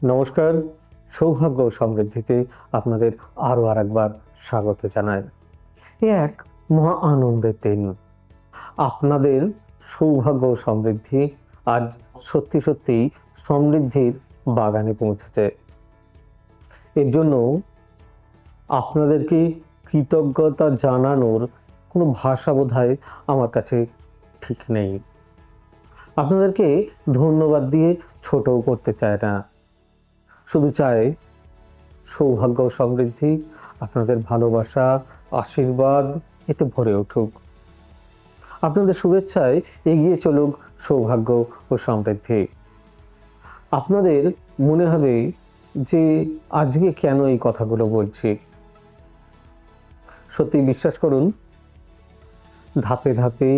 নমস্কার। সৌভাগ্য ও সমৃদ্ধিতে আপনাদের আরো আরেকবার স্বাগত জানাই। এ এক মহা আনন্দের দিন। আপনাদের সৌভাগ্য ও সমৃদ্ধি আজ সত্যিই সমৃদ্ধির বাগানে পৌঁছেছে। এর জন্য আপনাদেরকে কৃতজ্ঞতা জানানোর কোনো ভাষা বোধহয় আমার কাছে ঠিক নেই। আপনাদেরকে ধন্যবাদ দিয়ে ছোটও করতে চায় না। শুধু চায় সৌভাগ্য ও সমৃদ্ধি, আপনাদের ভালোবাসা, আশীর্বাদ এতে ভরে উঠুক। আপনাদের শুভেচ্ছায় এগিয়ে চলুক সৌভাগ্য ও সমৃদ্ধি। আপনাদের মনে হবে যে আজকে কেন এই কথাগুলো বলছি। সত্যি বিশ্বাস করুন, ধাপে ধাপে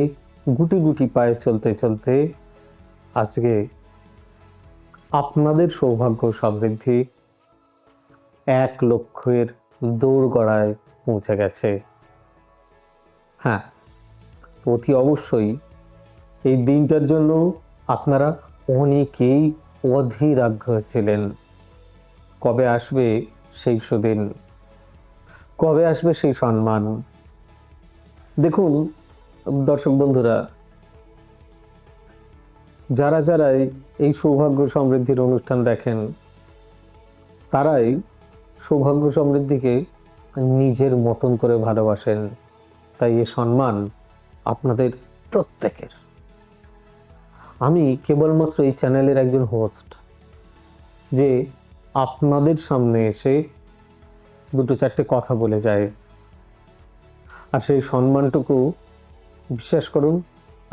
গুটি গুটি পায়ে চলতে চলতে আজকে আপনাদের সৌভাগ্য ও সমৃদ্ধি 1,00,000-এর দোরগোড়ায় পৌঁছে গেছে। হ্যাঁ, অতি অবশ্যই এই দিনটার জন্য আপনারা অনেকেই অধীর আগ্রহ ছিলেন। কবে আসবে সেই সুদিন? কবে আসবে সেই সম্মান? দেখুন দর্শক বন্ধুরা, যারা এই সৌভাগ্য সমৃদ্ধির অনুষ্ঠান দেখেন, তারাই সৌভাগ্য সমৃদ্ধিকে নিজের মতন করে ভালোবাসেন। তাই এ সম্মান আপনাদের প্রত্যেকের। আমি কেবলমাত্র এই চ্যানেলের একজন হোস্ট, যে আপনাদের সামনে এসে দুটো চারটে কথা বলে যায়। আর সেই সম্মানটুকু বিশ্বাস করুন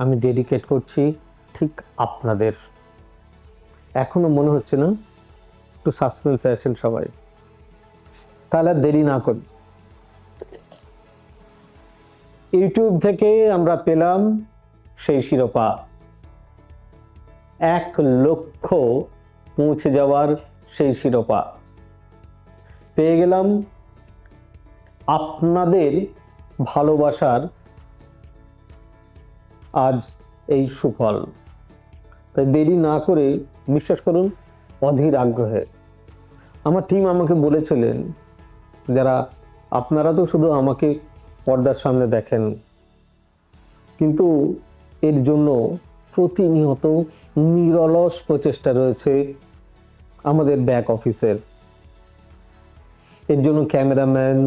আমি ডেডিকেট করছি ঠিক আপনাদের। এখনো মনে হচ্ছে না? একটু সাসপেন্সে আছেন সবাই। তাহলে আর দেরি না করি, ইউটিউব থেকে আমরা পেলাম সেই শিরোপা, 1,00,000 পৌঁছে যাওয়ার সেই শিরোপা পেয়ে গেলাম। আপনাদের ভালোবাসার আজ এই সুফল। তাই দেরি না করে বিশ্বাস করুন অধীর আগ্রহে আমার টিম আমাকে বলেছিলেন, যারা আপনারা তো শুধু আমাকে পর্দার সামনে দেখেন, কিন্তু এর জন্য প্রতিনিয়ত নিরলস প্রচেষ্টা রয়েছে আমাদের ব্যাক অফিসের। এর জন্য ক্যামেরাম্যান,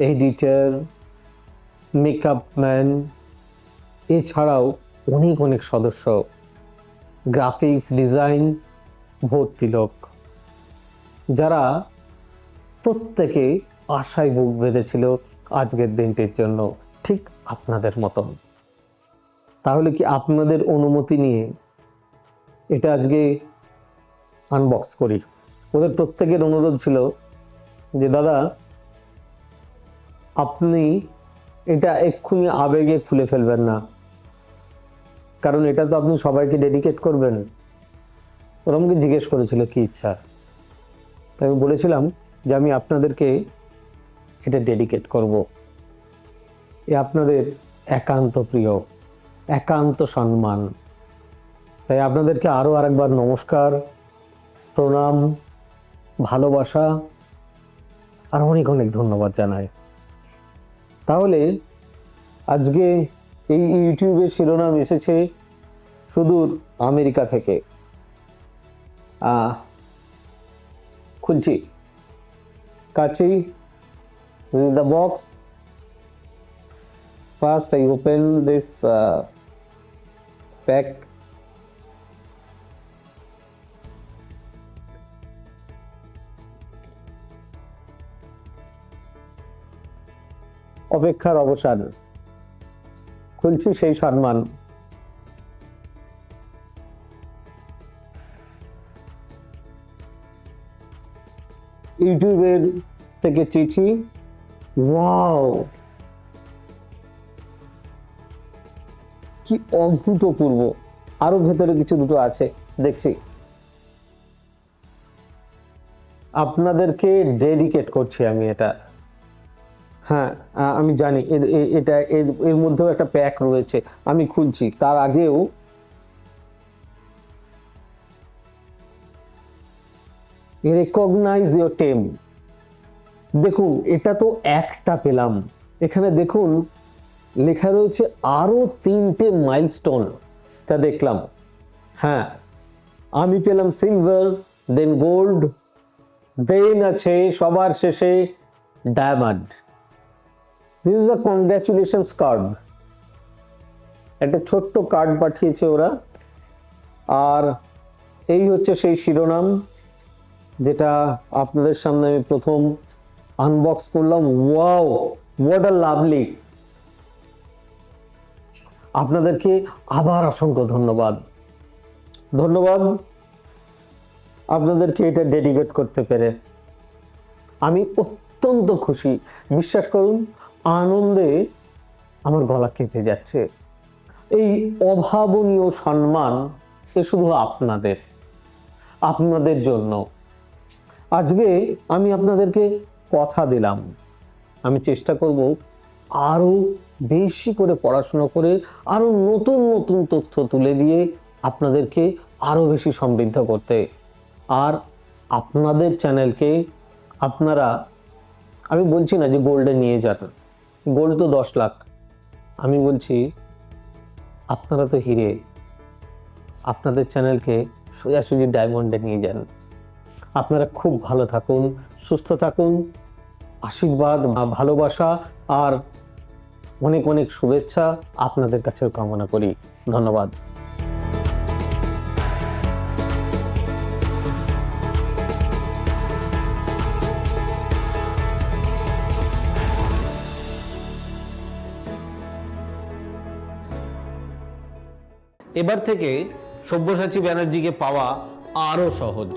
এডিটর, মেকআপ ম্যান, এছাড়াও অনেক সদস্য, গ্রাফিক্স ডিজাইন, ভর্তি লোক, যারা প্রত্যেকে আশায় বুক বেঁধেছিল আজকের দিনটির জন্য, ঠিক আপনাদের মতন। তাহলে কি আপনাদের অনুমতি নিয়ে এটা আজকে আনবক্স করি? ওদের প্রত্যেকের অনুরোধ ছিল যে দাদা আপনি এটা এক্ষুনি আবেগে খুলে ফেলবেন না, কারণ এটা তো আপনি সবাইকে ডেডিকেট করবেন। ওরা আমাকে জিজ্ঞেস করেছিল কি ইচ্ছা, তাই আমি বলেছিলাম যে আমি আপনাদেরকে এটা ডেডিকেট করব। এ আপনাদের একান্ত প্রিয়, একান্ত সম্মান। তাই আপনাদেরকে আরো আরেকবার নমস্কার, প্রণাম, ভালোবাসা আর অনেক ধন্যবাদ জানাই। তাহলে আজকে এই ইউটিউবের শিরোনাম এসেছে সুদূর আমেরিকা থেকে। খুলছি, কাছেই the box. First I open this pack. অপেক্ষার অবসান, খুলছি সেই সম্মান। ইউটিউবের থেকে চিঠি। ওয়াও, কি অভূতপূর্ব! আরো ভেতরে কিছু দুটো আছে দেখছি। আপনাদেরকে ডেডিকেট করছি আমি এটা। হ্যাঁ, আমি জানি এটা এর মধ্যেও একটা প্যাক রয়েছে, আমি খুলছি। তার আগেও রেকগনাইজ ইওর টেম। দেখুন এটা তো একটা পেলাম, এখানে দেখুন লেখা রয়েছে আরো 3টে মাইলস্টোন, যা দেখলাম। হ্যাঁ, আমি পেলাম সিলভার, দেন গোল্ড, দেন আছে সবার শেষে diamond. This is the congratulations card. একটা ছোট্ট কার্ড পাঠিয়েছে ওরা, আর এই হচ্ছে সেই শিরোনাম যেটা আপনাদের সামনে আমি প্রথম আনবক্স করলাম। Wow, what a lovely. আপনাদেরকে আবার অসংখ্য ধন্যবাদ। আপনাদেরকে এটা ডেডিকেট করতে পেরে আমি অত্যন্ত খুশি। বিশ্বাস করুন, আনন্দে আমার গলা কেঁপে যাচ্ছে। এই অভাবনীয় সম্মান এ শুধু আপনাদের জন্য। আজকে আমি আপনাদেরকে কথা দিলাম, আমি চেষ্টা করব আরো বেশি করে পড়াশোনা করে আরো নতুন নতুন তথ্য তুলে দিয়ে আপনাদেরকে আরো বেশি সমৃদ্ধ করতে। আর আপনাদের চ্যানেলকে আপনারা, আমি বলছি না যে গোল্ডে নিয়ে যান, গোল্ড তো 10 লাখ, আমি বলছি আপনারা তো হিরে, আপনাদের চ্যানেলকে সোজাসুজি ডায়মন্ডে নিয়ে যান। আপনারা খুব ভালো থাকুন, সুস্থ থাকুন। আশীর্বাদ, ভালোবাসা আর অনেক অনেক শুভেচ্ছা আপনাদের কাছেও কামনা করি। ধন্যবাদ। এবার থেকে সব্যসাচী ব্যানার্জিকে পাওয়া আরো সহজ।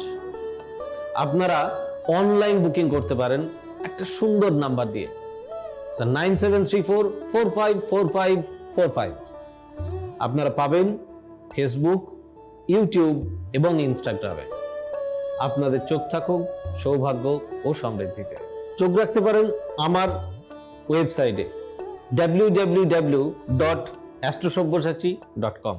আপনারা অনলাইন বুকিং করতে পারেন একটা সুন্দর নাম্বার দিয়ে, 9734454545। আপনারা পাবেন ফেসবুক, ইউটিউব এবং ইনস্টাগ্রামে। আপনাদের চোখ থাকুক সৌভাগ্য ও সমৃদ্ধিতে। চোখ রাখতে পারেন আমার ওয়েবসাইটে www.astrosabbyasachi.com।